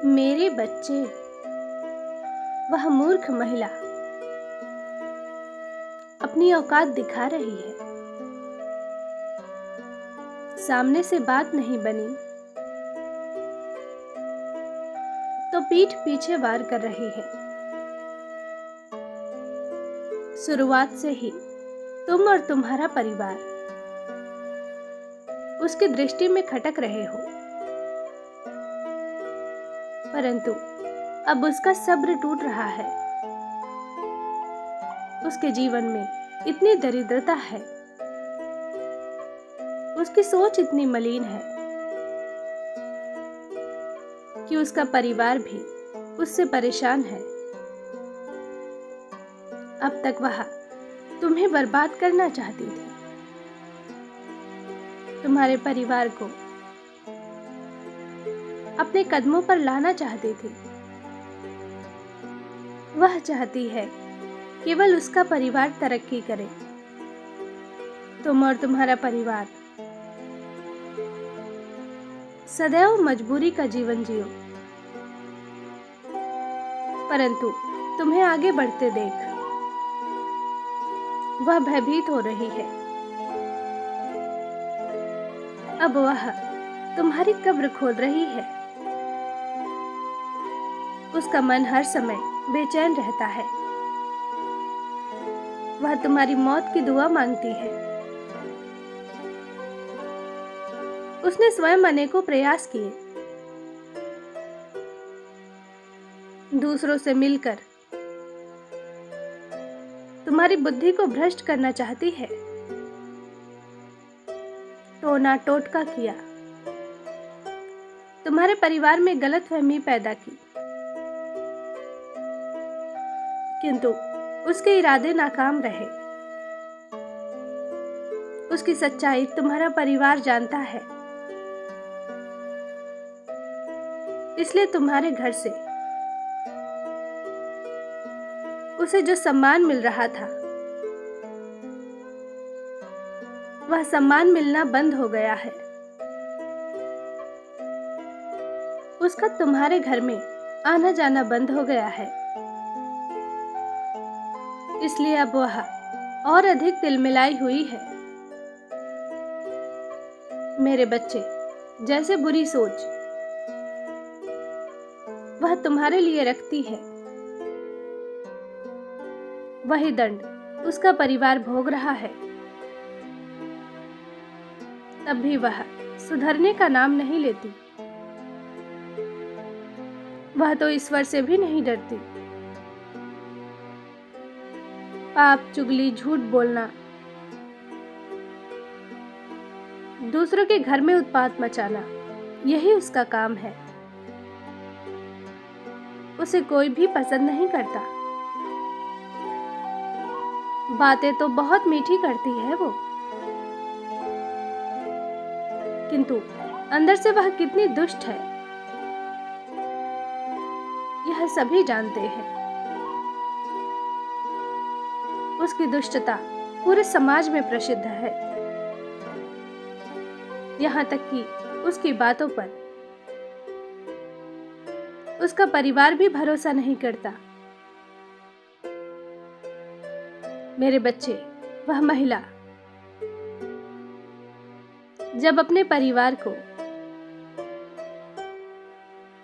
मेरे बच्चे, वह मूर्ख महिला अपनी औकात दिखा रही है। सामने से बात नहीं बनी तो पीठ पीछे वार कर रही है। शुरुआत से ही तुम और तुम्हारा परिवार उसकी दृष्टि में खटक रहे हो, परंतु अब उसका सब्र टूट रहा है। उसके जीवन में इतनी दरिद्रता है, उसकी सोच इतनी मलिन है कि उसका परिवार भी उससे परेशान है। अब तक वह तुम्हें बर्बाद करना चाहती थी, तुम्हारे परिवार को अपने कदमों पर लाना चाहती थी। वह चाहती है केवल उसका परिवार तरक्की करे, तुम और तुम्हारा परिवार सदैव मजबूरी का जीवन जियो। परंतु तुम्हें आगे बढ़ते देख वह भयभीत हो रही है। अब वह तुम्हारी कब्र खोद रही है। उसका मन हर समय बेचैन रहता है। वह तुम्हारी मौत की दुआ मांगती है। उसने स्वयं अनेकों प्रयास किए, दूसरों से मिलकर तुम्हारी बुद्धि को भ्रष्ट करना चाहती है। टोना टोटका किया, तुम्हारे परिवार में गलतफहमी पैदा की, किंतु उसके इरादे नाकाम रहे। उसकी सच्चाई तुम्हारा परिवार जानता है, इसलिए तुम्हारे घर से उसे जो सम्मान मिल रहा था वह सम्मान मिलना बंद हो गया है। उसका तुम्हारे घर में आना जाना बंद हो गया है, इसलिए अब वह और अधिक तिलमिलाई हुई है। मेरे बच्चे, जैसे बुरी सोच वह तुम्हारे लिए रखती है, वही दंड उसका परिवार भोग रहा है। तब भी वह सुधरने का नाम नहीं लेती। वह तो ईश्वर से भी नहीं डरती। पाप, चुगली, झूठ बोलना, दूसरों के घर में उत्पात मचाना, यही उसका काम है। उसे कोई भी पसंद नहीं करता। बातें तो बहुत मीठी करती है वो, किंतु अंदर से वह कितनी दुष्ट है यह सभी जानते हैं। उसकी दुष्टता पूरे समाज में प्रसिद्ध है, यहाँ तक कि उसकी बातों पर उसका परिवार भी भरोसा नहीं करता। मेरे बच्चे, वह महिला जब अपने परिवार को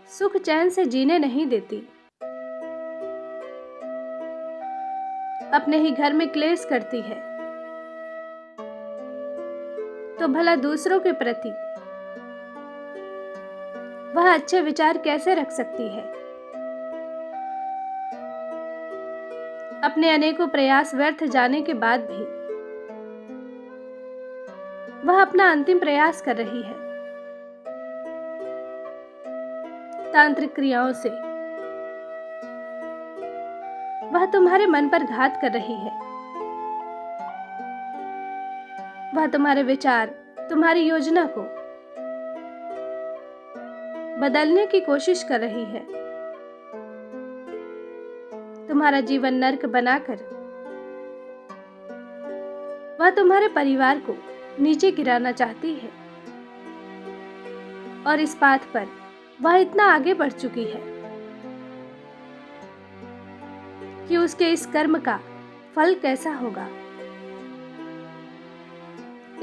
सुख चैन से जीने नहीं देती, अपने ही घर में क्लेश करती है, तो भला दूसरों के प्रति वह अच्छे विचार कैसे रख सकती है। अपने अनेकों प्रयास व्यर्थ जाने के बाद भी वह अपना अंतिम प्रयास कर रही है। तांत्रिक क्रियाओं से वह तुम्हारे मन पर घात कर रही है। वह तुम्हारे विचार, तुम्हारी योजना को बदलने की कोशिश कर रही है। तुम्हारा जीवन नर्क बनाकर वह तुम्हारे परिवार को नीचे गिराना चाहती है, और इस बात पर वह इतना आगे बढ़ चुकी है कि उसके इस कर्म का फल कैसा होगा,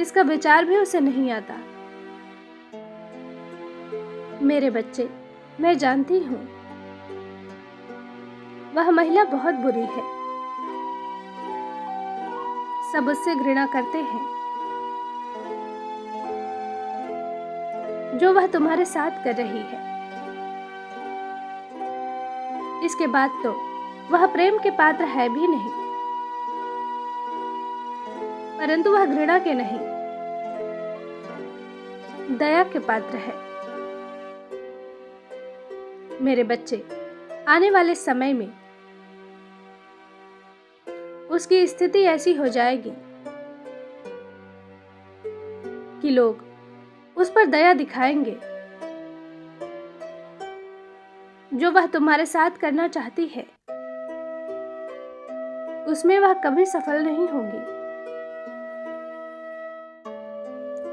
इसका विचार भी उसे नहीं आता। मेरे बच्चे, मैं जानती हूँ वह महिला बहुत बुरी है। सब उससे घृणा करते हैं। जो वह तुम्हारे साथ कर रही है, इसके बाद तो वह प्रेम के पात्र है भी नहीं, परंतु वह घृणा के नहीं, दया के पात्र है। मेरे बच्चे, आने वाले समय में उसकी स्थिति ऐसी हो जाएगी कि लोग उस पर दया दिखाएंगे। जो वह तुम्हारे साथ करना चाहती है, उसमें वह कभी सफल नहीं होगी।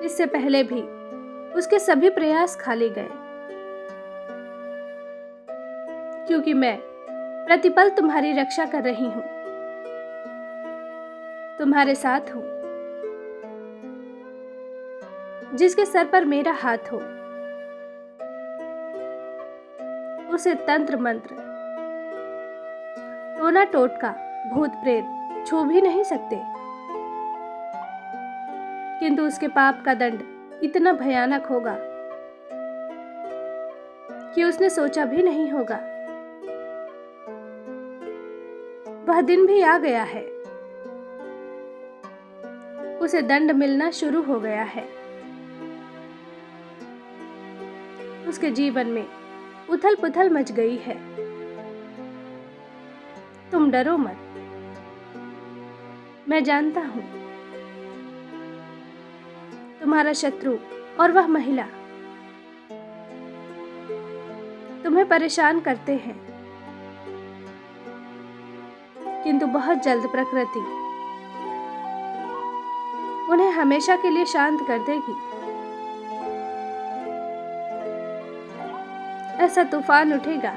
इससे पहले भी उसके सभी प्रयास खाली गए, क्योंकि मैं प्रतिपल तुम्हारी रक्षा कर रही हूं, तुम्हारे साथ हूं। जिसके सर पर मेरा हाथ हो, उसे तंत्र मंत्र, टोना टोटका, भूत प्रेत छू भी नहीं सकते। किंतु उसके पाप का दंड इतना भयानक होगा कि उसने सोचा भी नहीं होगा। वह दिन भी आ गया है, उसे दंड मिलना शुरू हो गया है। उसके जीवन में उथल पुथल मच गई है। तुम डरो मत, मैं जानता हूं तुम्हारा शत्रु और वह महिला तुम्हें परेशान करते हैं, किंतु बहुत जल्द प्रकृति उन्हें हमेशा के लिए शांत कर देगी। ऐसा तूफान उठेगा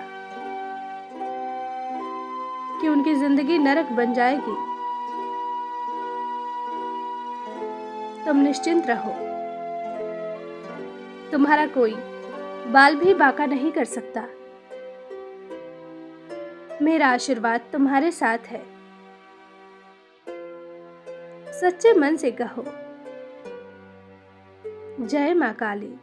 कि उनकी जिंदगी नरक बन जाएगी। तुम निश्चिंत रहो, तुम्हारा कोई बाल भी बांका नहीं कर सकता। मेरा आशीर्वाद तुम्हारे साथ है। सच्चे मन से कहो, जय मां काली।